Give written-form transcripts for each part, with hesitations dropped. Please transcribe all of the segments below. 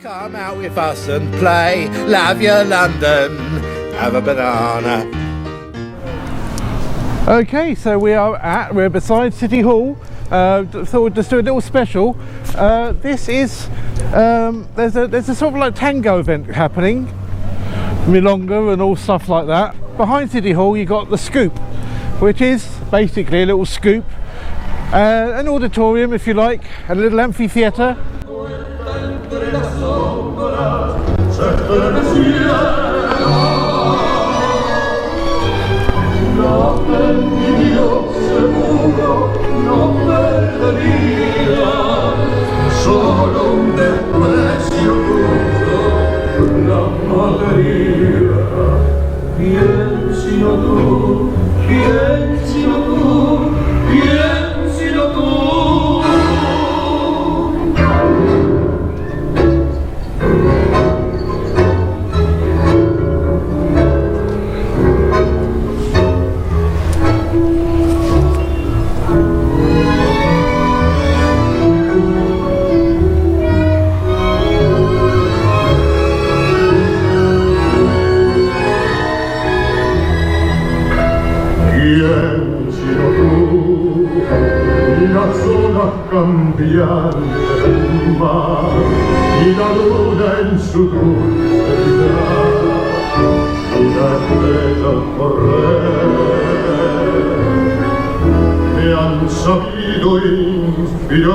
Come out with us and play. Love your London. Have a banana. Okay, so we're beside City Hall. Thought we'd just do a little special. This is there's a sort of like tango event happening, milonga and all stuff like that. Behind City Hall you got the Scoop, which is basically a little scoop, an auditorium if you like, a little amphitheatre. Cambiante del mar y la luna en su dulce mirar y la estrella al correr me han sabido inspirar.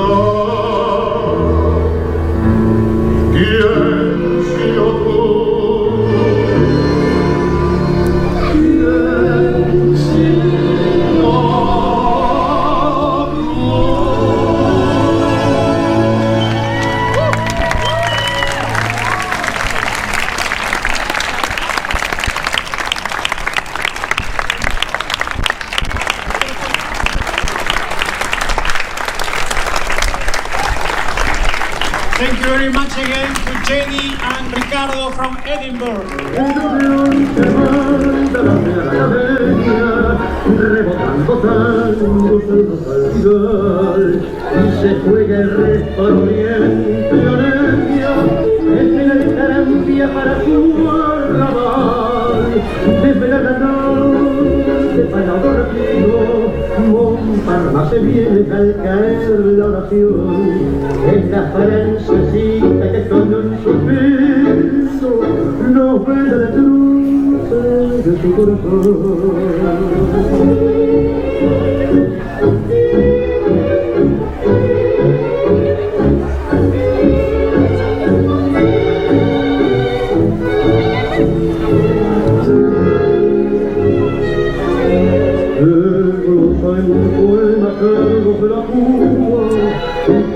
¿Quién sino tú? ¿Quién sino tú? Thank you very much again to Jenny and Ricardo from Edinburgh. Rebotando tangos en los alfilar y se juega el resbaloniente y alegría es la distancia para su arrabal desde la canal de Palador Amigo Montparnasse viene al caer la oración es la francesita que con un suspiro nos vela la luz de su corazón.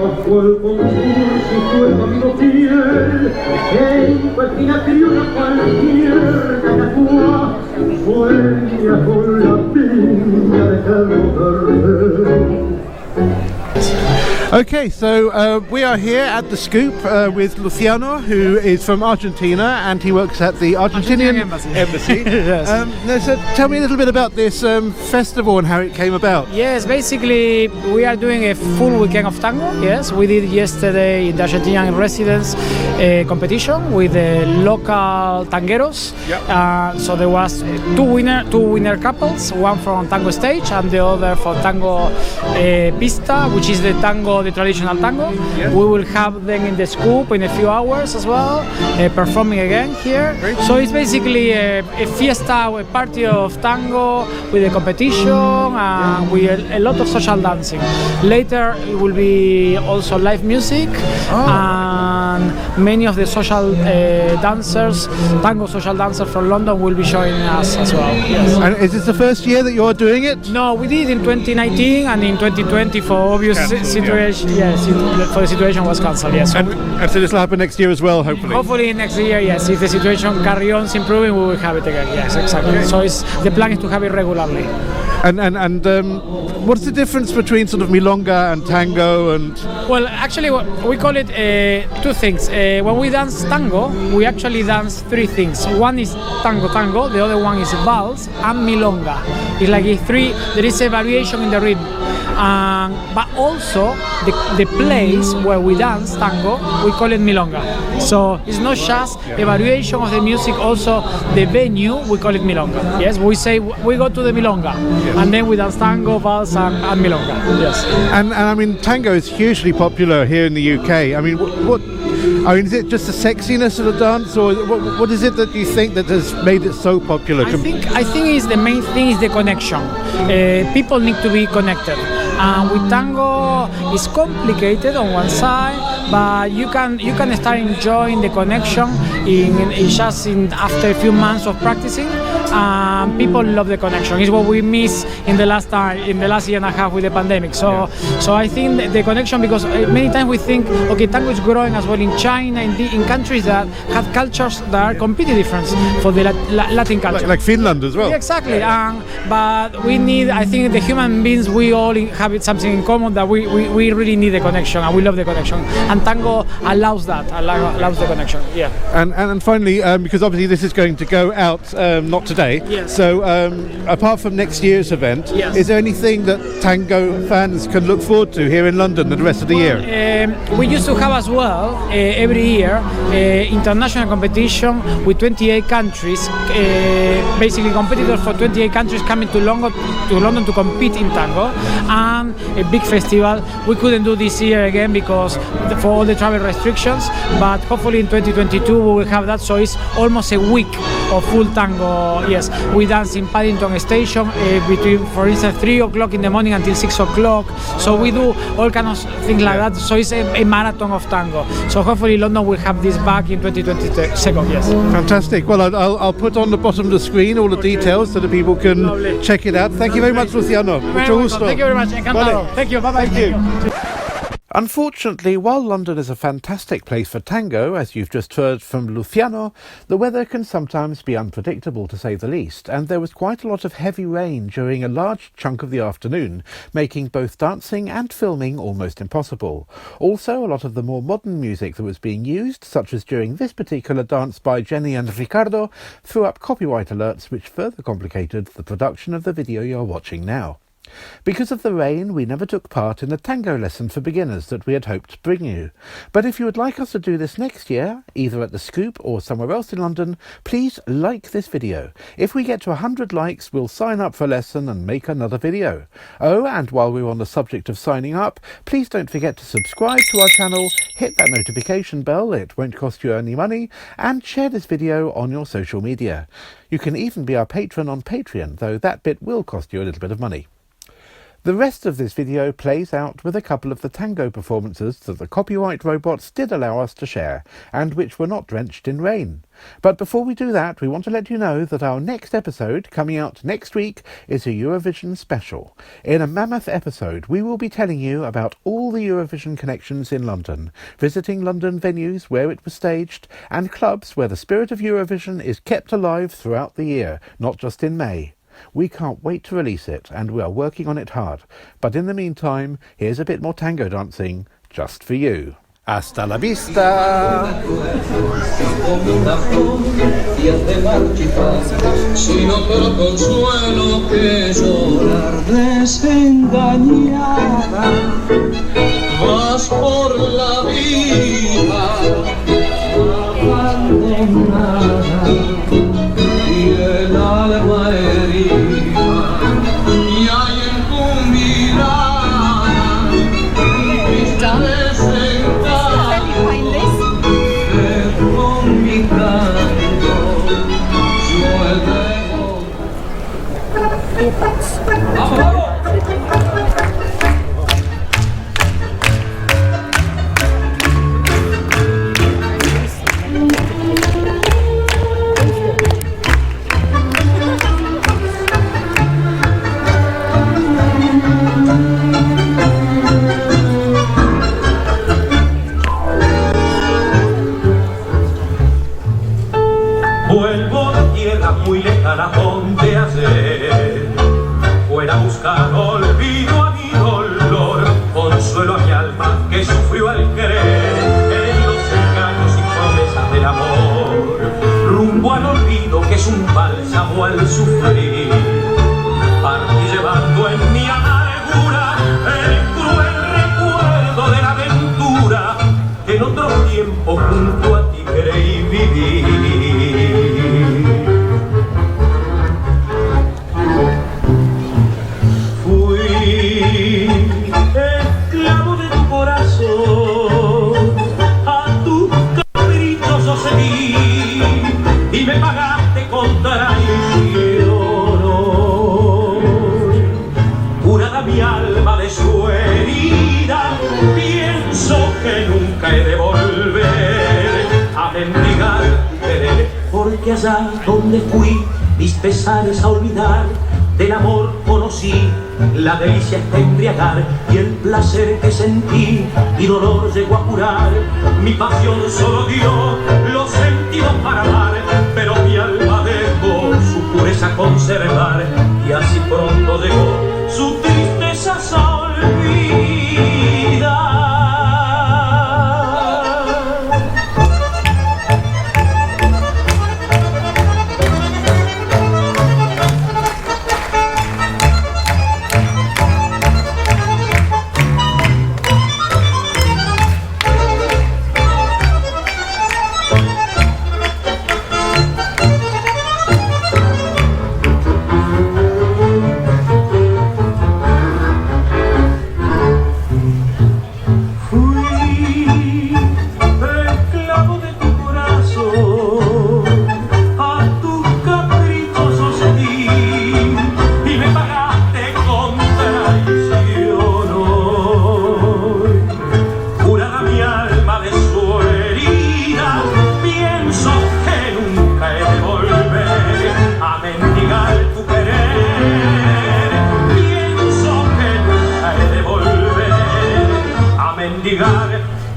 Pascual con su cuerpo amigo fiel, en cualquiera criona cualquier catacúa, sueña con la piña de Carlos Verde. Okay, so we are here at the Scoop with Luciano, who is from Argentina, and he works at the Argentinian Embassy. Yes. So tell me a little bit about this festival and how it came about. Yes, basically we are doing a full weekend of tango. Yes, we did yesterday in the Argentinian residence a competition with the local tangueros. Yep. So there was two winner couples, one from tango stage and the other for tango pista, which is the traditional tango. Yes. We will have them in the Scoop in a few hours as well, performing again here. Great. So it's basically a fiesta, a party of tango with a competition with a lot of social dancing. Later it will be also live music and many of the social dancers, tango social dancers from London will be joining us as well. Yes. And is this the first year that you're doing it? No, we did in 2019 and in 2020 for obvious situation. Yes, for the situation was cancelled. Yes. And so this will happen next year as well, hopefully. Hopefully next year, yes. If the situation carries on improving, we will have it again. Yes, exactly. Okay. So the plan is to have it regularly. And what's the difference between sort of milonga and tango and? Well, actually, we call it two things. When we dance tango, we actually dance three things. One is tango, the other one is vals and milonga. It's like there is a variation in the rhythm. but also the place where we dance tango, we call it milonga. So it's not just a variation of the music, also the venue, we call it milonga. Yes, we say we go to the milonga, and then we dance tango, vals, and milonga. Yes. And I mean, tango is hugely popular here in the UK. I mean, I mean, is it just the sexiness of the dance, or what is it that you think that has made it so popular? I think is the main thing is the connection. People need to be connected. With tango, it's complicated on one side, but you can start enjoying the connection after a few months of practicing. People love the connection. It's what we miss in the last year and a half with the pandemic. So I think the connection, because many times we think, okay, tango is growing as well in China, in countries that have cultures that are completely different for the Latin culture. Like Finland as well. Yeah, exactly. But we need, I think the human beings, we all have something in common, that we really need the connection, and we love the connection. And tango allows that, allows the connection. Yeah. And finally, because obviously this is going to go out not today. Yes. So apart from next year's event, yes, is there anything that tango fans can look forward to here in London the rest of the year? We used to have as well every year international competition with 28 countries, basically competitors for 28 countries coming to London to compete in tango, and a big festival. We couldn't do this year again because for all the travel restrictions, but hopefully in 2022 we will have that. So it's almost a week of full tango. Yes, we dance in Paddington Station between, for instance, 3 o'clock in the morning until 6 o'clock. So we do all kinds of things like that. So it's a marathon of tango. So hopefully London will have this back in 2022. Yes. Fantastic. Well, I'll put on the bottom of the screen all the details so that people can check it out. Thank you very much, Luciano. Thank you very much. Encantado. Thank you. Bye-bye. Thank you. Unfortunately, while London is a fantastic place for tango, as you've just heard from Luciano, the weather can sometimes be unpredictable, to say the least, and there was quite a lot of heavy rain during a large chunk of the afternoon, making both dancing and filming almost impossible. Also, a lot of the more modern music that was being used, such as during this particular dance by Jenny and Ricardo, threw up copyright alerts which further complicated the production of the video you're watching now. Because of the rain, we never took part in the tango lesson for beginners that we had hoped to bring you. But if you would like us to do this next year, either at the Scoop or somewhere else in London, please like this video. If we get to 100 likes, we'll sign up for a lesson and make another video. Oh, and while we're on the subject of signing up, please don't forget to subscribe to our channel, hit that notification bell, it won't cost you any money, and share this video on your social media. You can even be our patron on Patreon, though that bit will cost you a little bit of money. The rest of this video plays out with a couple of the tango performances that the copyright robots did allow us to share, and which were not drenched in rain. But before we do that, we want to let you know that our next episode, coming out next week, is a Eurovision special. In a mammoth episode, we will be telling you about all the Eurovision connections in London, visiting London venues where it was staged, and clubs where the spirit of Eurovision is kept alive throughout the year, not just in May. We can't wait to release it, and we are working on it hard. But in the meantime, here's a bit more tango dancing, just for you. Hasta la vista! Sin otro consuelo que llorar desengañada, vas por la vida abandonada y el alma herida, y hay en tu mirada vista desencanto, que con mi canto yo elevo. ¡Vamos! Vuelvo a la tierra muy lejana donde ayer fuera a buscar olvido a mi dolor, consuelo a mi alma que sufrió al querer en los engaños y promesas del amor, rumbo al olvido que es un bálsamo al sufrir, partí llevando en mi amargura creí vivir. Fui esclavo de tu corazón, a tus caprichos cedí y me pagaste con traición. Curada mi alma de su herida, pienso que nunca he de volver a mendigar tu querer, porque allá donde fui mis pesares a olvidar, del amor conocí la delicia está embriagar, y el placer que sentí y dolor llegó a curar. Mi pasión solo dio los sentidos para amar, pero mi alma dejó su pureza conservar, y así pronto llegó su tristeza a olvidar.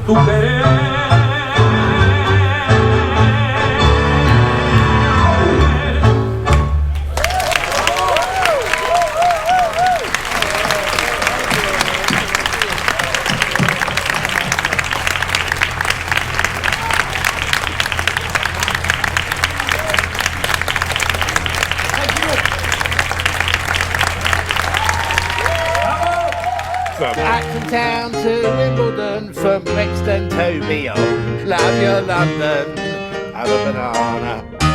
Tu querer. From Acton Town to Wimbledon, from Brixton to beyond. Love your London, have a banana.